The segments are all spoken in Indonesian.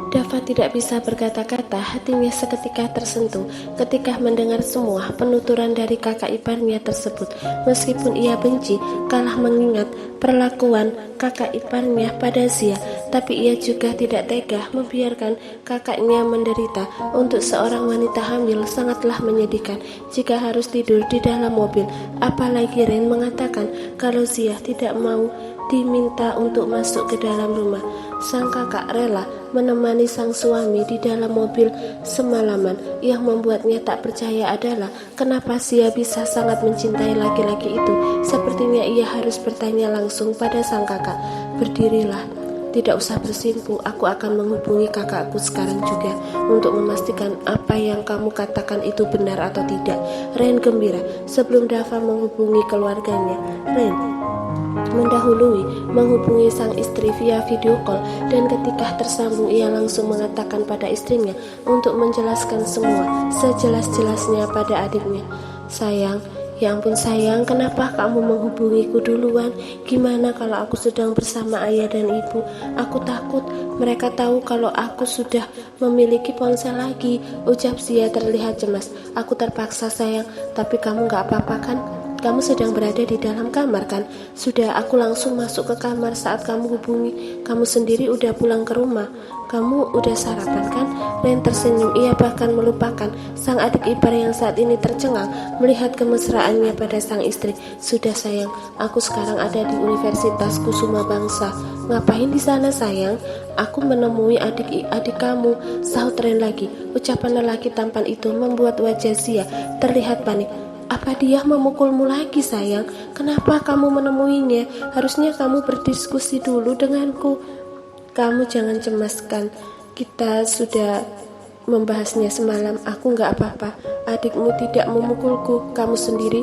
Dava tidak bisa berkata-kata, hatinya seketika tersentuh ketika mendengar semua penuturan dari kakak iparnya tersebut. Meskipun ia benci, kalah mengingat perlakuan kakak iparnya pada Zia, tapi ia juga tidak tega membiarkan kakaknya menderita. Untuk seorang wanita hamil sangatlah menyedihkan jika harus tidur di dalam mobil. Apalagi Ren mengatakan kalau Zia tidak mau diminta untuk masuk ke dalam rumah. Sang kakak rela menemani sang suami di dalam mobil semalaman. Yang membuatnya tak percaya adalah kenapa Zia bisa sangat mencintai laki-laki itu. Sepertinya ia harus bertanya langsung pada sang kakak. Berdirilah, tidak usah bersimpu, aku akan menghubungi kakakku sekarang juga untuk memastikan apa yang kamu katakan itu benar atau tidak. Ren gembira sebelum Dava menghubungi keluarganya. Ren mendahului menghubungi sang istri via video call, dan ketika tersambung ia langsung mengatakan pada istrinya untuk menjelaskan semua sejelas-jelasnya pada adiknya. Sayang, ya ampun sayang, kenapa kamu menghubungiku duluan? Gimana kalau aku sedang bersama ayah dan ibu? Aku takut mereka tahu kalau aku sudah memiliki ponsel lagi, ucap Zia terlihat cemas. Aku terpaksa sayang, tapi kamu gak apa-apa kan? Kamu sedang berada di dalam kamar kan? Sudah, aku langsung masuk ke kamar saat kamu hubungi. Kamu sendiri udah pulang ke rumah. Kamu udah sarapan kan? Ren tersenyum, ia bahkan melupakan sang adik ipar yang saat ini tercengang melihat kemesraannya pada sang istri. Sudah sayang, aku sekarang ada di Universitas Kusuma Bangsa. Ngapain di sana sayang? Aku menemui adik-adik kamu, sahut Ren lagi. Ucapan lelaki tampan itu membuat wajah Zia terlihat panik. Apa dia memukulmu lagi sayang? Kenapa kamu menemuinya? Harusnya kamu berdiskusi dulu denganku. Kamu jangan cemaskan, kita sudah membahasnya semalam. Aku gak apa-apa, adikmu tidak memukulku. Kamu sendiri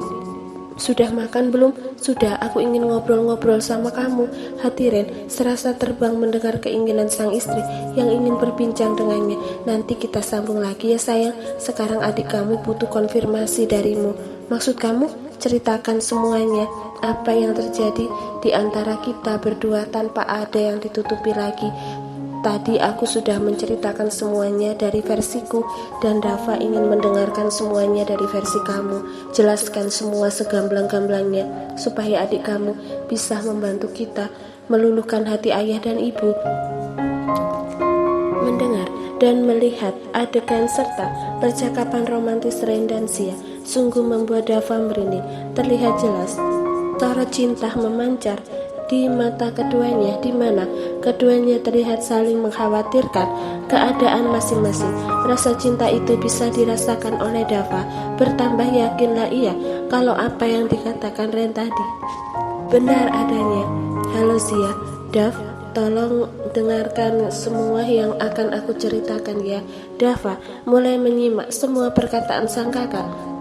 sudah makan belum? Sudah, aku ingin ngobrol-ngobrol sama kamu. Hati Ren serasa terbang mendengar keinginan sang istri yang ingin berbincang dengannya. Nanti kita sambung lagi ya sayang. Sekarang adik kamu butuh konfirmasi darimu. Maksud kamu? Ceritakan semuanya. Apa yang terjadi di antara kita berdua tanpa ada yang ditutupi lagi. Tadi aku sudah menceritakan semuanya dari versiku, dan Dava ingin mendengarkan semuanya dari versi kamu. Jelaskan semua segamblang-gamblangnya supaya adik kamu bisa membantu kita meluluhkan hati ayah dan ibu. Mendengar dan melihat adegan serta percakapan romantis Ren dan Zia sungguh membuat Dava merinding. Terlihat jelas sorot cinta memancar di mata keduanya, di mana keduanya terlihat saling mengkhawatirkan keadaan masing-masing. Rasa cinta itu bisa dirasakan oleh Dava. Bertambah yakinlah ia kalau apa yang dikatakan Ren tadi benar adanya. Halo Zia, Dav, tolong dengarkan semua yang akan aku ceritakan ya. Dava mulai menyimak semua perkataan sang kakak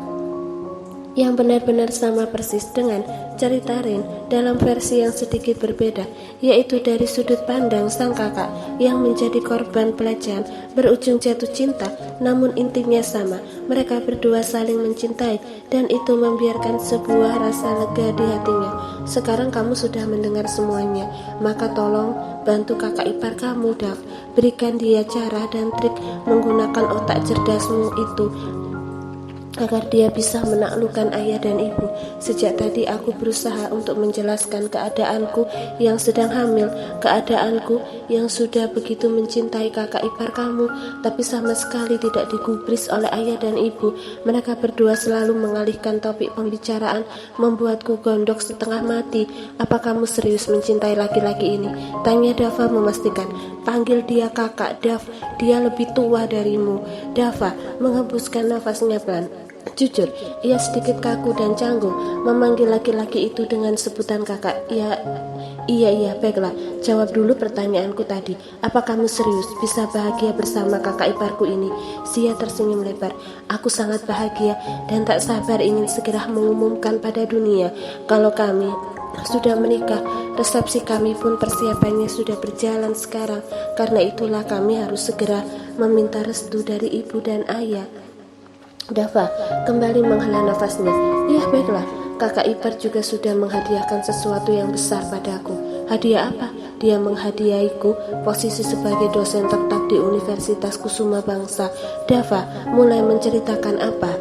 yang benar-benar sama persis dengan cerita Ren dalam versi yang sedikit berbeda, yaitu dari sudut pandang sang kakak yang menjadi korban pelecehan berujung jatuh cinta. Namun intinya sama, mereka berdua saling mencintai dan itu membiarkan sebuah rasa lega di hatinya. Sekarang kamu sudah mendengar semuanya, maka tolong bantu kakak ipar kamu, Dav. Berikan dia cara dan trik menggunakan otak cerdasmu itu agar dia bisa menaklukkan ayah dan ibu. Sejak tadi aku berusaha untuk menjelaskan keadaanku yang sedang hamil, keadaanku yang sudah begitu mencintai kakak ipar kamu, tapi sama sekali tidak digubris oleh ayah dan ibu. Mereka berdua selalu mengalihkan topik pembicaraan, membuatku gondok setengah mati. Apa kamu serius mencintai laki-laki ini? Tanya Dava memastikan. Panggil dia kakak, Dav, dia lebih tua darimu. Dava menghembuskan nafasnya pelan. Jujur, ia sedikit kaku dan canggung memanggil laki-laki itu dengan sebutan kakak. Iya, baiklah. Jawab dulu pertanyaanku tadi. Apa kamu serius bisa bahagia bersama kakak iparku ini? Zia tersenyum lebar. Aku sangat bahagia dan tak sabar ingin segera mengumumkan pada dunia kalau kami sudah menikah. Resepsi kami pun persiapannya sudah berjalan sekarang. Karena itulah kami harus segera meminta restu dari ibu dan ayah. Dava kembali menghela nafasnya. Iya baiklah, kakak ipar juga sudah menghadiahkan sesuatu yang besar padaku. Hadiah apa? dia menghadiahiku posisi sebagai dosen tetap di Universitas Kusuma Bangsa. Dava mulai menceritakan apa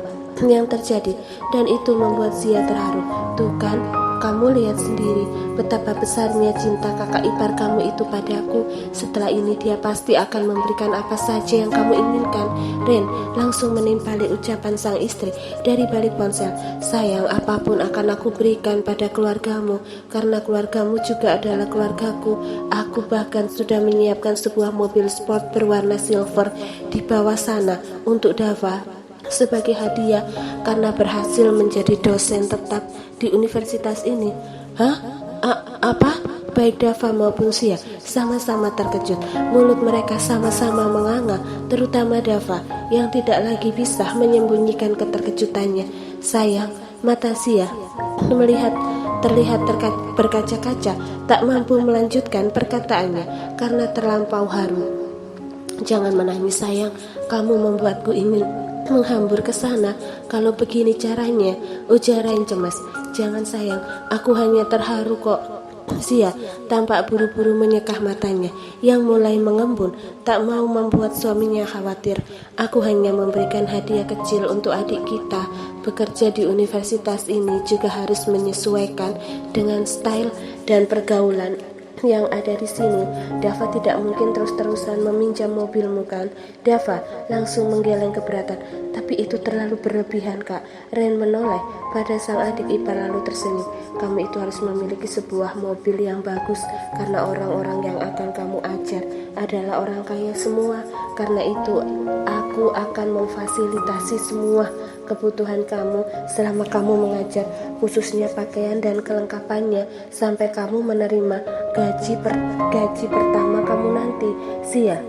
yang terjadi, dan itu membuat Zia terharu. Tuh kan, kamu lihat sendiri betapa besarnya cinta kakak ipar kamu itu padaku. Setelah ini dia pasti akan memberikan apa saja yang kamu inginkan. Ren langsung menimpali ucapan sang istri dari balik ponsel. Sayang, apapun akan aku berikan pada keluargamu, karena keluargamu juga adalah keluargaku. Aku bahkan sudah menyiapkan sebuah mobil sport berwarna silver di bawah sana untuk Dava sebagai hadiah karena berhasil menjadi dosen tetap di universitas ini. Hah? Apa? Baik Dava maupun Zia sama-sama terkejut. Mulut mereka sama-sama menganga, terutama Dava yang tidak lagi bisa menyembunyikan keterkejutannya. Sayang, mata Zia terlihat berkaca-kaca, tak mampu melanjutkan perkataannya karena terlampau haru. Jangan menangis sayang, kamu membuatku ingin menghambur ke sana. Kalau begini caranya, ujar Ren cemas. Jangan sayang, aku hanya terharu kok. Zia tampak buru-buru menyekah matanya yang mulai mengembun, tak mau membuat suaminya khawatir. Aku hanya memberikan hadiah kecil untuk adik kita. Bekerja di universitas ini juga harus menyesuaikan dengan style dan pergaulan yang ada di sini. Dava tidak mungkin terus-terusan meminjam mobilmu kan? Dava langsung menggeleng keberatan. Tapi itu terlalu berlebihan kak. Ren menoleh pada sang adik ipar lalu tersenyum. Kamu itu harus memiliki sebuah mobil yang bagus karena orang-orang yang akan kamu ajar adalah orang kaya semua. Karena itu aku akan memfasilitasi semua kebutuhan kamu selama kamu mengajar, khususnya pakaian dan kelengkapannya sampai kamu menerima gaji pertama kamu nanti. Zia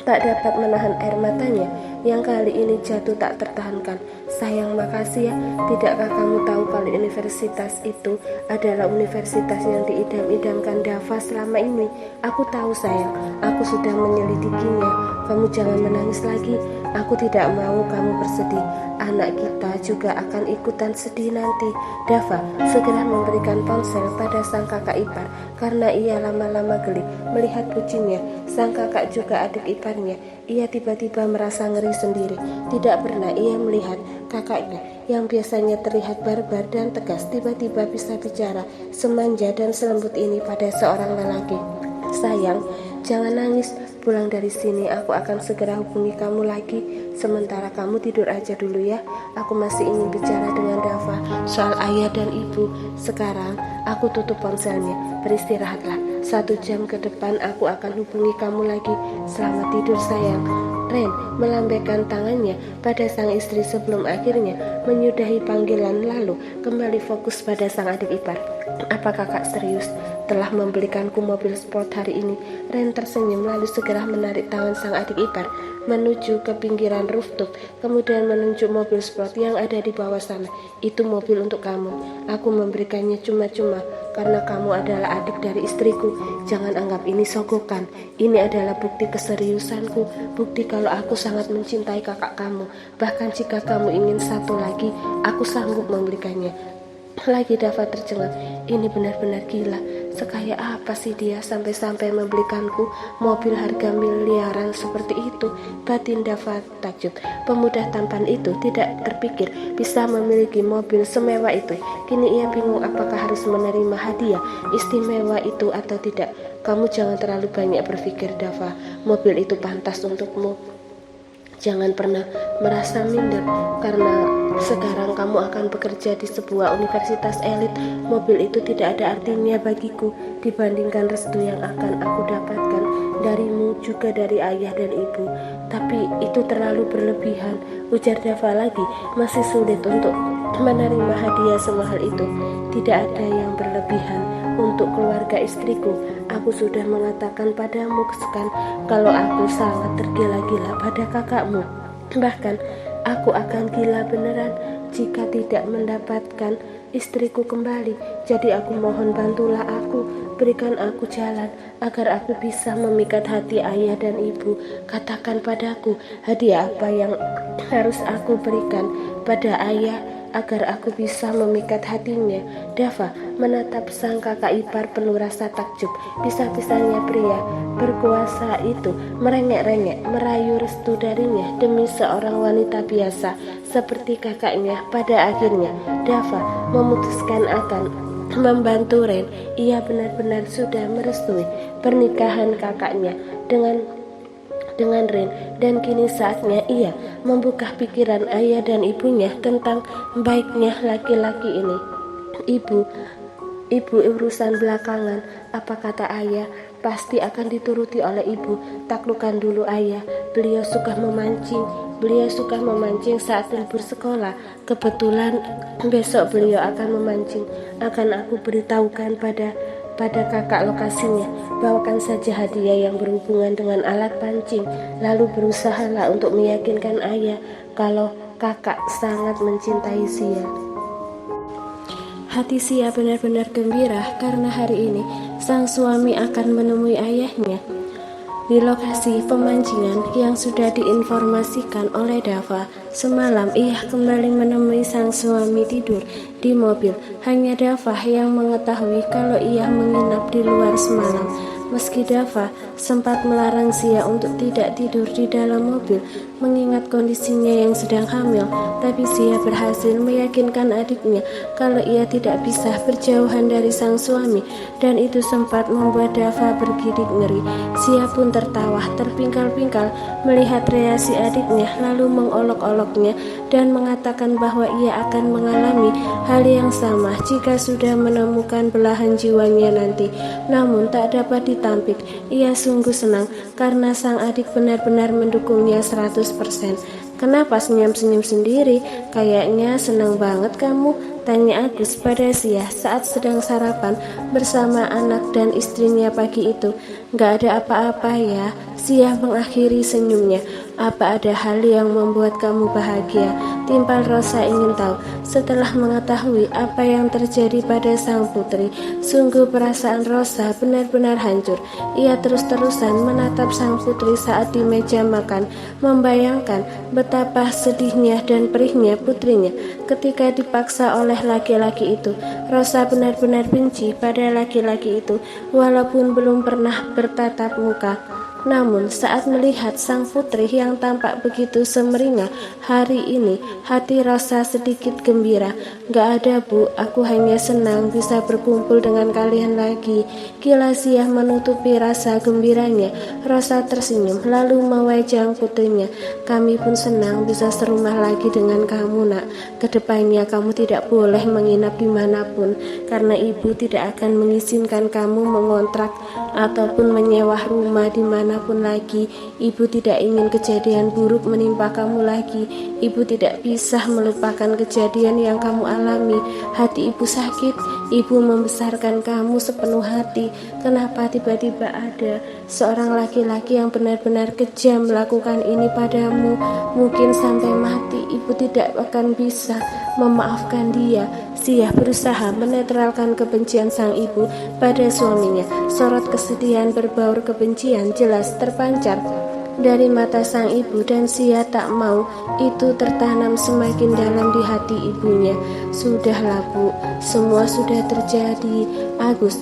tak dapat menahan air matanya yang kali ini jatuh tak tertahankan. Sayang, makasih ya. Tidakkah kamu tahu kalau universitas itu adalah universitas yang diidam-idamkan Dava selama ini? Aku tahu sayang, aku sudah menyelidikinya. Kamu jangan menangis lagi. Aku tidak mau kamu bersedih. Anak kita juga akan ikutan sedih nanti. Dava segera memberikan ponsel pada sang kakak ipar karena ia lama-lama geli melihat kucingnya. Sang kakak juga adik iparnya. Ia tiba-tiba merasa ngeri sendiri. Tidak pernah ia melihat kakaknya yang biasanya terlihat barbar dan tegas tiba-tiba bisa bicara semanja dan selembut ini pada seorang lelaki. Sayang, jangan nangis. Pulang dari sini, aku akan segera hubungi kamu lagi. Sementara kamu tidur aja dulu ya. Aku masih ingin bicara dengan Dava soal ayah dan ibu. Sekarang aku tutup ponselnya. Beristirahatlah. 1 jam ke depan aku akan hubungi kamu lagi. Selamat tidur sayang. Ren melambaikan tangannya pada sang istri sebelum akhirnya menyudahi panggilan lalu kembali fokus pada sang adik ipar. Apa kakak serius telah membelikanku mobil sport hari ini? Ren tersenyum lalu segera menarik tangan sang adik ipar menuju ke pinggiran rooftop, kemudian menunjuk mobil sport yang ada di bawah sana. Itu mobil untuk kamu. Aku memberikannya cuma-cuma karena kamu adalah adik dari istriku. Jangan anggap ini sogokan. Ini adalah bukti keseriusanku, bukti kalau aku sangat mencintai kakak kamu. Bahkan jika kamu ingin satu lagi, aku sanggup membelikannya. Lagi Dava tercengang. Ini benar-benar gila. Sekaya apa sih dia sampai-sampai membelikanku mobil harga miliaran seperti itu? Batin Dava takjub. Pemuda tampan itu tidak terpikir bisa memiliki mobil semewah itu. Kini ia bingung apakah harus menerima hadiah istimewa itu atau tidak. Kamu jangan terlalu banyak berpikir Dava. Mobil itu pantas untukmu. Jangan pernah merasa minder karena sekarang kamu akan bekerja di sebuah universitas elit. Mobil itu tidak ada artinya bagiku dibandingkan restu yang akan aku dapatkan darimu juga dari ayah dan ibu. Tapi itu terlalu berlebihan, ujar Dava lagi, masih sulit untuk menerima hadiah semahal itu. Tidak ada yang berlebihan untuk keluarga istriku. Aku sudah mengatakan padamu kan kalau aku sangat tergila-gila pada kakakmu. Bahkan aku akan gila beneran jika tidak mendapatkan istriku kembali. Jadi aku mohon bantulah aku, berikan aku jalan agar aku bisa memikat hati ayah dan ibu. Katakan padaku, hadiah apa yang harus aku berikan pada ayah agar aku bisa memikat hatinya. Dava menatap sang kakak ipar penuh rasa takjub. Bisa-bisanya pria berkuasa itu merengek-rengek merayu restu darinya demi seorang wanita biasa seperti kakaknya. Pada akhirnya Dava memutuskan akan membantu Ren. Ia benar-benar sudah merestui pernikahan kakaknya dengan Ren, dan kini saatnya ia membuka pikiran ayah dan ibunya tentang baiknya laki-laki ini. Ibu urusan belakangan, apa kata ayah pasti akan dituruti oleh ibu. Taklukkan dulu ayah, beliau suka memancing saat libur sekolah. Kebetulan besok beliau akan memancing. Akan aku beritahukan pada kakak lokasinya. Bawakan saja hadiah yang berhubungan dengan alat pancing. Lalu berusahalah untuk meyakinkan ayah kalau kakak sangat mencintai Sia. Hati Sia benar-benar gembira karena hari ini sang suami akan menemui ayahnya di lokasi pemancingan yang sudah diinformasikan oleh Dava. Semalam ia kembali menemui sang suami tidur di mobil. Hanya Dava yang mengetahui kalau ia menginap di luar semalam. Meski Dava sempat melarang Sia untuk tidak tidur di dalam mobil mengingat kondisinya yang sedang hamil, tapi Sia berhasil meyakinkan adiknya kalau ia tidak bisa berjauhan dari sang suami, dan itu sempat membuat Dava bergidik ngeri. Sia pun tertawa terpingkal-pingkal melihat reaksi adiknya, lalu mengolok-oloknya dan mengatakan bahwa ia akan mengalami hal yang sama jika sudah menemukan belahan jiwanya nanti. Namun tak dapat ditampik, ia sungguh senang karena sang adik benar-benar mendukungnya 100%. Kenapa senyum-senyum sendiri? Kayaknya senang banget kamu, tanya Agus pada Sia saat sedang sarapan bersama anak dan istrinya pagi itu. Gak ada apa-apa ya, Sia mengakhiri senyumnya. Apa ada hal yang membuat kamu bahagia? Timpal Rosa ingin tahu. Setelah mengetahui apa yang terjadi pada sang putri, sungguh perasaan Rosa benar-benar hancur. Ia terus-terusan menatap sang putri saat di meja makan, membayangkan betapa sedihnya dan perihnya putrinya ketika dipaksa oleh laki-laki itu. Rosa benar-benar benci pada laki-laki itu, walaupun belum pernah bertatap muka. Namun saat melihat sang putri yang tampak begitu semeringah hari ini, hati Rosa sedikit gembira. Gak ada bu, aku hanya senang bisa berkumpul dengan kalian lagi. Kila Sia menutupi rasa gembiranya. Rosa tersenyum lalu mewajang putrinya. Kami pun senang bisa serumah lagi dengan kamu nak. Kedepannya kamu tidak boleh menginap dimanapun karena ibu tidak akan mengizinkan kamu mengontrak ataupun menyewa rumah dimanapun lagi. Ibu tidak ingin kejadian buruk menimpa kamu lagi. Ibu tidak bisa melupakan kejadian yang kamu alami. Hati ibu sakit. Ibu membesarkan kamu sepenuh hati. Kenapa tiba-tiba ada seorang laki-laki yang benar-benar kejam melakukan ini padamu? Mungkin sampai mati ibu tidak akan bisa memaafkan dia. Sia berusaha menetralkan kebencian sang ibu pada suaminya. Sorot kesedihan berbaur kebencian jelas terpancar dari mata sang ibu, dan Sia tak mau itu tertanam semakin dalam di hati ibunya. Sudahlah bu, semua sudah terjadi. Agus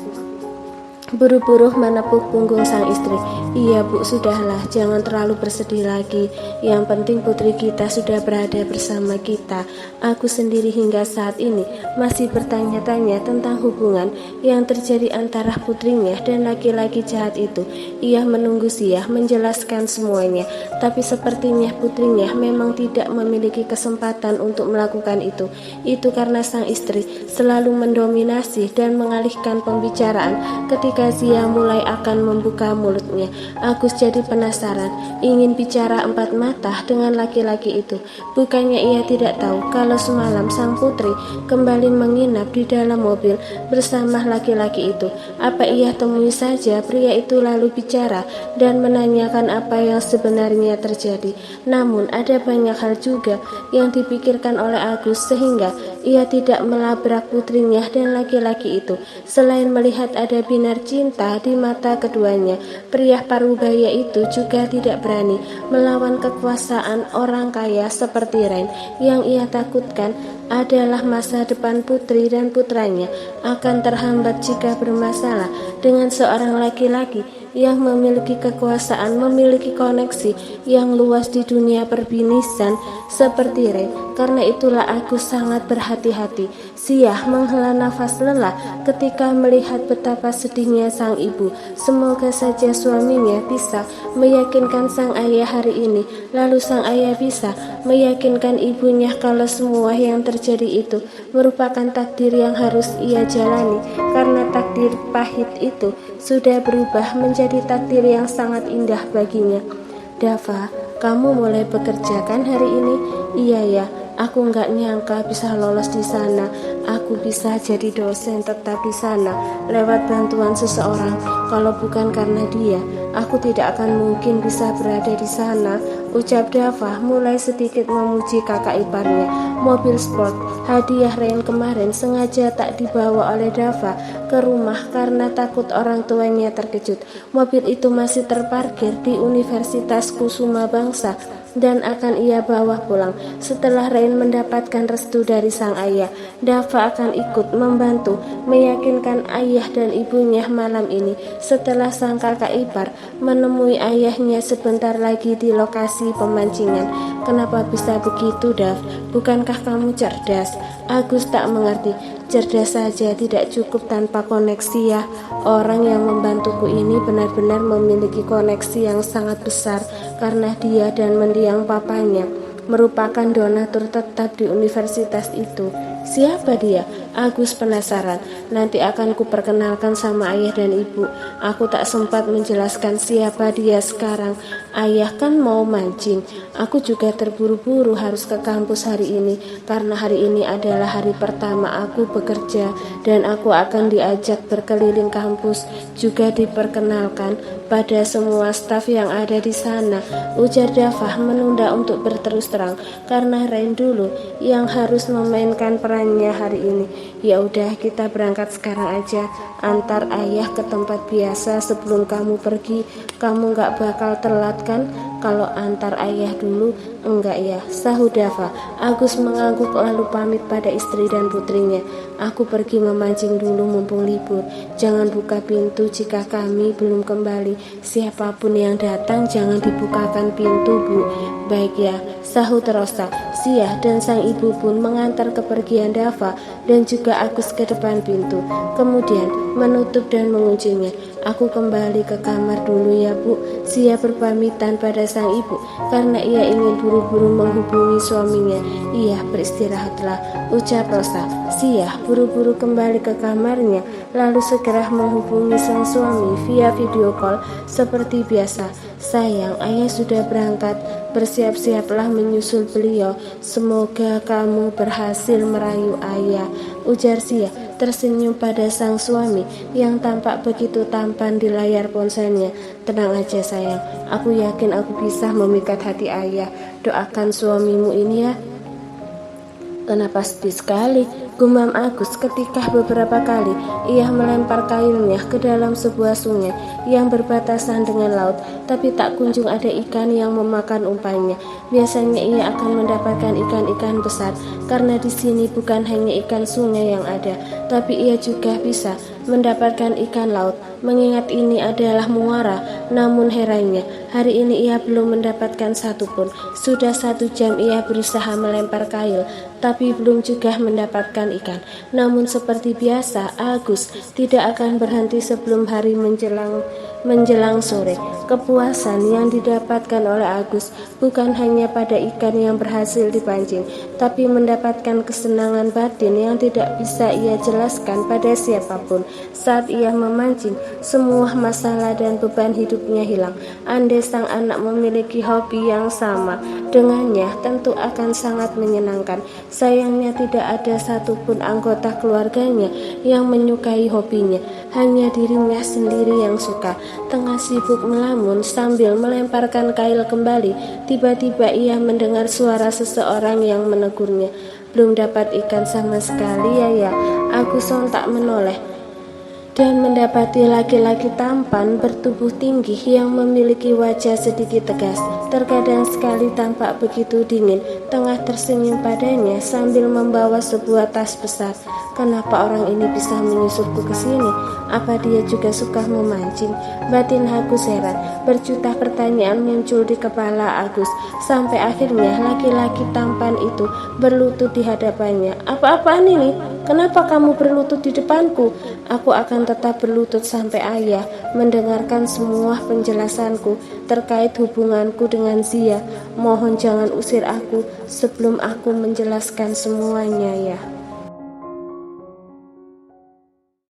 buru-buru menepuk punggung sang istri. Iya bu, sudahlah, jangan terlalu bersedih lagi. Yang penting putri kita sudah berada bersama kita. Aku sendiri hingga saat ini masih bertanya-tanya tentang hubungan yang terjadi antara putrinya dan laki-laki jahat itu. Ia menunggu Sia menjelaskan semuanya, tapi sepertinya putrinya memang tidak memiliki kesempatan untuk melakukan itu. Itu karena sang istri selalu mendominasi dan mengalihkan pembicaraan ketika Sia mulai akan membuka mulutnya. Agus jadi penasaran, ingin bicara empat mata dengan laki-laki itu. Bukannya ia tidak tahu kalau semalam sang putri kembali menginap di dalam mobil bersama laki-laki itu. Apa ia temui saja pria itu lalu bicara dan menanyakan apa yang sebenarnya terjadi. Namun ada banyak hal juga yang dipikirkan oleh Agus sehingga ia tidak melabrak putrinya dan laki-laki itu. Selain melihat ada binar cinta di mata keduanya. Pria parubaya itu juga tidak berani melawan kekuasaan orang kaya seperti Rain. Yang ia takutkan adalah masa depan putri dan putranya akan terhambat jika bermasalah dengan seorang laki-laki yang memiliki kekuasaan, memiliki koneksi yang luas di dunia perbinisan seperti Rain. Karena itulah aku sangat berhati-hati. Siah menghela nafas lelah ketika melihat betapa sedihnya sang ibu. Semoga saja suaminya bisa meyakinkan sang ayah hari ini, lalu sang ayah bisa meyakinkan ibunya kalau semua yang terjadi itu merupakan takdir yang harus ia jalani, karena takdir pahit itu sudah berubah menjadi takdir yang sangat indah baginya. Dava, kamu mulai bekerja kan hari ini? Iya ya, aku nggak nyangka bisa lolos di sana. Aku bisa jadi dosen tetap di sana lewat bantuan seseorang. Kalau bukan karena dia, aku tidak akan mungkin bisa berada di sana, ucap Dava mulai sedikit memuji kakak iparnya. Mobil sport hadiah Rain kemarin sengaja tak dibawa oleh Dava ke rumah karena takut orang tuanya terkejut. Mobil itu masih terparkir di Universitas Kusuma Bangsa dan akan ia bawa pulang. Setelah Rain mendapatkan restu dari sang ayah, Dava akan ikut membantu meyakinkan ayah dan ibunya malam ini. Setelah sang kakak ipar menemui ayahnya sebentar lagi di lokasi pemancingan. Kenapa bisa begitu, Dav? Bukankah kamu cerdas? Agus tak mengerti. Cerdas saja tidak cukup tanpa koneksi ya. Orang yang membantuku ini benar-benar memiliki koneksi yang sangat besar karena dia dan mendiang papanya merupakan donatur tetap di universitas itu. Siapa dia? Agus penasaran. Nanti akan kuperkenalkan sama ayah dan ibu. Aku tak sempat menjelaskan siapa dia sekarang. Ayah kan mau mancing. Aku juga terburu-buru harus ke kampus hari ini karena hari ini adalah hari pertama aku bekerja dan aku akan diajak berkeliling kampus, juga diperkenalkan pada semua staf yang ada di sana, ujar Dava menunda untuk berterus terang karena Rain dulu yang harus memainkan perannya hari ini. Ya udah, kita berangkat sekarang aja. Antar ayah ke tempat biasa sebelum kamu pergi. Kamu gak bakal telat kan? Kalau antar ayah dulu? Enggak ya, sahut Dava. Agus mengangguk lalu pamit pada istri dan putrinya. Aku pergi memancing dulu mumpung libur. Jangan buka pintu jika kami belum kembali. Siapapun yang datang jangan dibukakan pintu, Bu. Baik ya, sahut Rosa. Siah dan sang ibu pun mengantar kepergian Dava dan juga Agus ke depan pintu. Kemudian menutup dan menguncinya. Aku kembali ke kamar dulu ya, Bu. Siah berpamitan pada sang ibu karena ia ingin buru-buru menghubungi suaminya. Iya, beristirahatlah, ucap Rosa. Siah buru-buru kembali ke kamarnya lalu segera menghubungi sang suami via video call seperti biasa. Sayang, ayah sudah berangkat. Bersiap-siaplah menyusul beliau. Semoga kamu berhasil merayu ayah, ujar Siah tersenyum pada sang suami yang tampak begitu tampan di layar ponselnya. Tenang aja sayang, aku yakin aku bisa memikat hati ayah. Doakan suamimu ini ya. Kenapa sedih sekali, gumam Agus ketika beberapa kali ia melempar kailnya ke dalam sebuah sungai yang berbatasan dengan laut, tapi tak kunjung ada ikan yang memakan umpannya. Biasanya ia akan mendapatkan ikan-ikan besar, karena di sini bukan hanya ikan sungai yang ada, tapi ia juga bisa mendapatkan ikan laut. Mengingat ini adalah muara, namun herannya hari ini ia belum mendapatkan satupun. Sudah 1 jam ia berusaha melempar kail, tapi belum juga mendapatkan ikan. Namun seperti biasa, Agus tidak akan berhenti sebelum hari menjelang sore. Kepuasan yang didapatkan oleh Agus bukan hanya pada ikan yang berhasil dipancing, tapi mendapatkan kesenangan batin yang tidak bisa ia jelaskan pada siapapun. Saat ia memancing, semua masalah dan beban hidupnya hilang. Andai sang anak memiliki hobi yang sama dengannya, tentu akan sangat menyenangkan. Sayangnya tidak ada satupun anggota keluarganya yang menyukai hobinya, hanya dirinya sendiri yang suka. Tengah sibuk melamun sambil melemparkan kail kembali, tiba-tiba ia mendengar suara seseorang yang menegurnya. Belum dapat ikan sama sekali ya. Agus sontak menoleh. dan mendapati laki-laki tampan bertubuh tinggi yang memiliki wajah sedikit tegas. Terkadang sekali tampak begitu dingin, tengah tersenyum padanya sambil membawa sebuah tas besar. Kenapa orang ini bisa menyusulku ke sini? Apa dia juga suka memancing? Batin Agus heran. Berjuta pertanyaan muncul di kepala Agus. Sampai akhirnya laki-laki tampan itu berlutut di hadapannya. Apa-apaan ini? Kenapa kamu berlutut di depanku? Aku akan tetap berlutut sampai ayah mendengarkan semua penjelasanku terkait hubunganku dengan Zia. Mohon jangan usir aku sebelum aku menjelaskan semuanya ya.